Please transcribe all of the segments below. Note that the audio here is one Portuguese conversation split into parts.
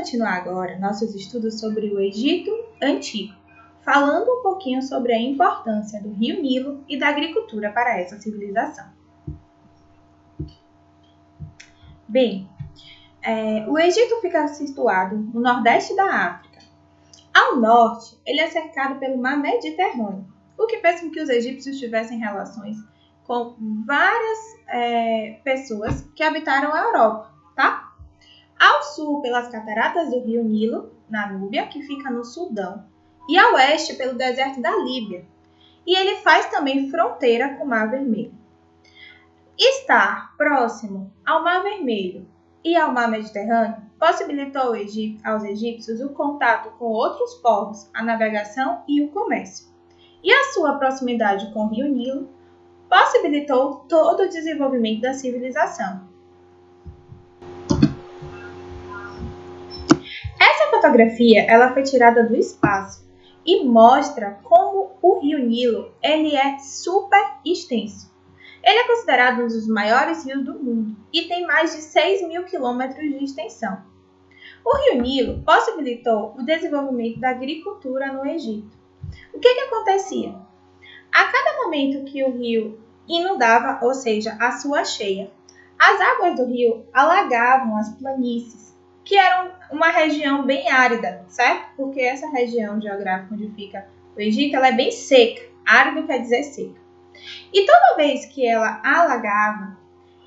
continuar agora nossos estudos sobre o Egito Antigo, falando um pouquinho sobre a importância do Rio Nilo e da agricultura para essa civilização. Bem, o Egito fica situado no nordeste da África. Ao norte, ele é cercado pelo mar Mediterrâneo, o que fez com que os egípcios tivessem relações com várias pessoas que habitaram a Europa, tá? Ao sul, pelas cataratas do rio Nilo, na Núbia, que fica no Sudão, e ao oeste, pelo deserto da Líbia. E ele faz também fronteira com o Mar Vermelho. Estar próximo ao Mar Vermelho e ao Mar Mediterrâneo possibilitou aos egípcios o contato com outros povos, a navegação e o comércio. E a sua proximidade com o rio Nilo possibilitou todo o desenvolvimento da civilização. Essa fotografia ela foi tirada do espaço e mostra como o rio Nilo ele é super extenso. Ele é considerado um dos maiores rios do mundo e tem mais de 6.000 quilômetros de extensão. O rio Nilo possibilitou o desenvolvimento da agricultura no Egito. O que acontecia? A cada momento que o rio inundava, ou seja, a sua cheia, as águas do rio alagavam as planícies, que eram uma região bem árida, certo? Porque essa região geográfica onde fica o Egito, ela é bem seca. Árido quer dizer seca. E toda vez que ela alagava,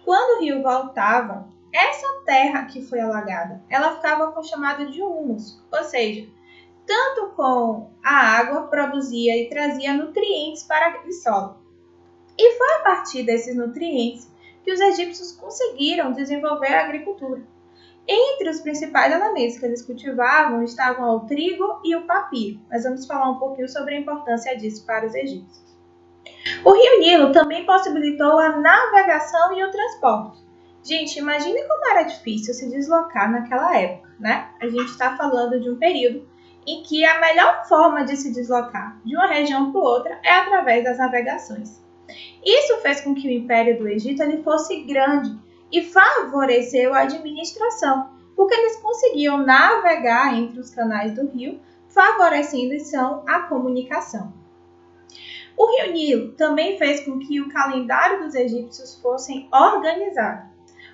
quando o rio voltava, essa terra que foi alagada, ela ficava com chamado de humus, ou seja, tanto com a água produzia e trazia nutrientes para aquele solo. E foi a partir desses nutrientes que os egípcios conseguiram desenvolver a agricultura. Entre os principais elementos que eles cultivavam estavam o trigo e o papiro. Nós vamos falar um pouquinho sobre a importância disso para os egípcios. O rio Nilo também possibilitou a navegação e o transporte. Gente, imagine como era difícil se deslocar naquela época, né? A gente está falando de um período em que a melhor forma de se deslocar de uma região para outra é através das navegações. Isso fez com que o Império do Egito ele fosse grande e favoreceu a administração, porque eles conseguiam navegar entre os canais do rio, favorecendo então a comunicação. O rio Nilo também fez com que o calendário dos egípcios fosse organizado.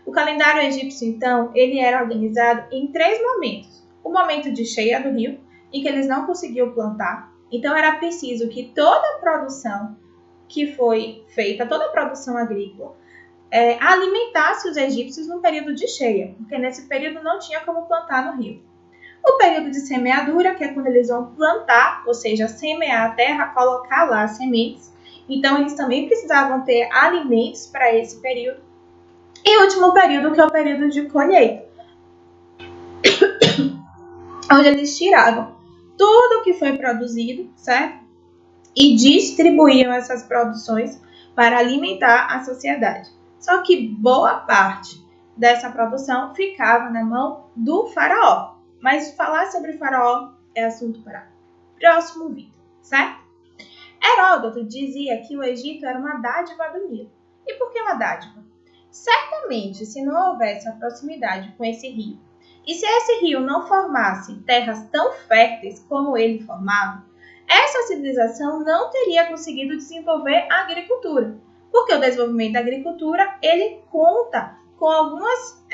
O calendário egípcio, então, ele era organizado em 3 momentos. O momento de cheia do rio, em que eles não conseguiam plantar. Então, era preciso que toda a produção que foi feita, toda a produção agrícola, alimentasse os egípcios no período de cheia, porque nesse período não tinha como plantar no rio. O período de semeadura, que é quando eles vão plantar, ou seja, semear a terra, colocar lá as sementes. Então, eles também precisavam ter alimentos para esse período. E o último período, que é o período de colheita, onde eles tiravam tudo o que foi produzido, certo? E distribuíam essas produções para alimentar a sociedade. Só que boa parte dessa produção ficava na mão do faraó. Mas falar sobre o faraó é assunto para o próximo vídeo, certo? Heródoto dizia que o Egito era uma dádiva do Nilo. E por que uma dádiva? Certamente, se não houvesse a proximidade com esse rio, e se esse rio não formasse terras tão férteis como ele formava, essa civilização não teria conseguido desenvolver a agricultura, porque o desenvolvimento da agricultura ele conta com algumas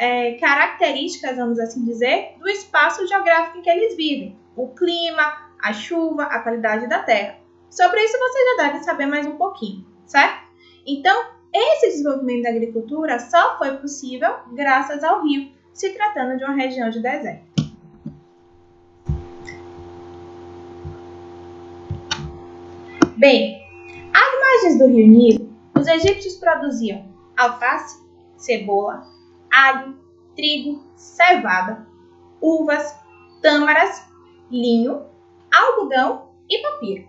características, vamos assim dizer, do espaço geográfico em que eles vivem. O clima, a chuva, a qualidade da terra. Sobre isso você já deve saber mais um pouquinho, certo? Então, esse desenvolvimento da agricultura só foi possível graças ao rio, se tratando de uma região de deserto. Bem, às margens do rio Nilo, os egípcios produziam alface, cebola, alho, trigo, cevada, uvas, tâmaras, linho, algodão e papiro.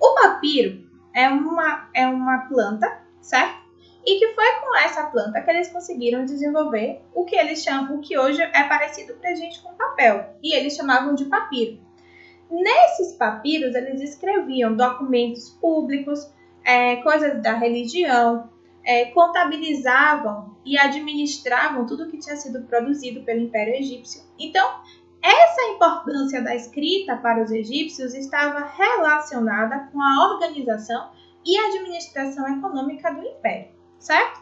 O papiro é uma planta, certo? E que foi com essa planta que eles conseguiram desenvolver o que eles chamam, o que hoje é parecido pra gente com papel, e eles chamavam de papiro. Nesses papiros, eles escreviam documentos públicos, coisas da religião, contabilizavam e administravam tudo que tinha sido produzido pelo Império Egípcio. Então, Essa importância da escrita para os egípcios estava relacionada com a organização e administração econômica do império, certo?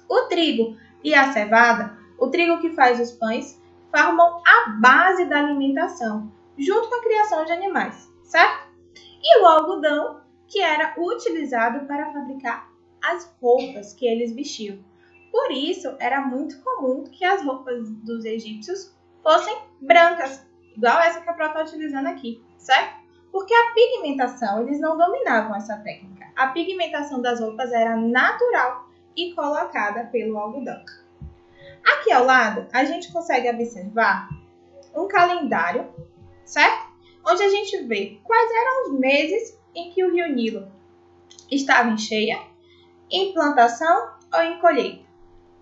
O trigo e a cevada, o trigo que faz os pães, formam a base da alimentação, junto com a criação de animais, certo? E o algodão, que era utilizado para fabricar as roupas que eles vestiam. Por isso, era muito comum que as roupas dos egípcios fossem brancas, igual essa que a Pró está utilizando aqui, certo? Porque a pigmentação, eles não dominavam essa técnica. A pigmentação das roupas era natural e colocada pelo algodão. Aqui ao lado, a gente consegue observar um calendário, certo? Onde a gente vê quais eram os meses em que o rio Nilo estava em cheia, em plantação ou em colheita.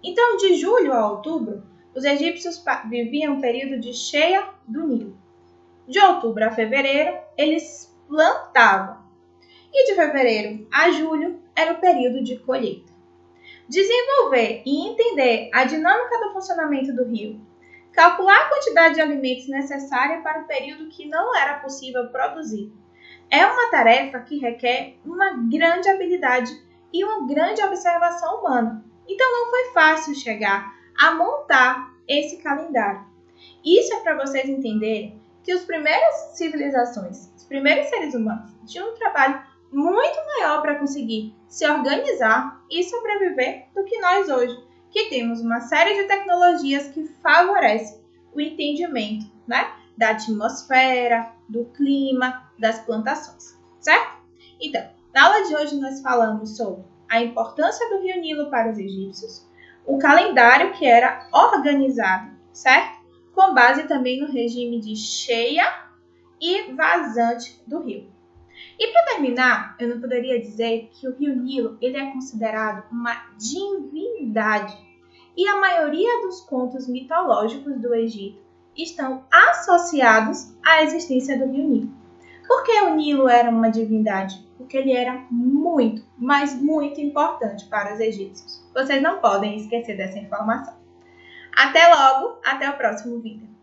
Então, de julho a outubro, os egípcios viviam um período de cheia do Nilo. De outubro a fevereiro, eles plantavam. E de fevereiro a julho era o período de colheita. Desenvolver e entender a dinâmica do funcionamento do rio, calcular a quantidade de alimentos necessária para o período que não era possível produzir, é uma tarefa que requer uma grande habilidade e uma grande observação humana. Então não foi fácil chegar a montar esse calendário. Isso é para vocês entenderem que as primeiras civilizações, os primeiros seres humanos, tinham um trabalho muito maior para conseguir se organizar e sobreviver do que nós hoje, que temos uma série de tecnologias que favorecem o entendimento, né, da atmosfera, do clima, das plantações, certo? Então, na aula de hoje nós falamos sobre a importância do rio Nilo para os egípcios, o calendário que era organizado, certo? Com base também no regime de cheia e vazante do rio. E para terminar, eu não poderia dizer que o rio Nilo ele é considerado uma divindade. E a maioria dos contos mitológicos do Egito estão associados à existência do rio Nilo. Por que o Nilo era uma divindade? Porque ele era muito, mas muito importante para os egípcios. Vocês não podem esquecer dessa informação. Até logo, até o próximo vídeo.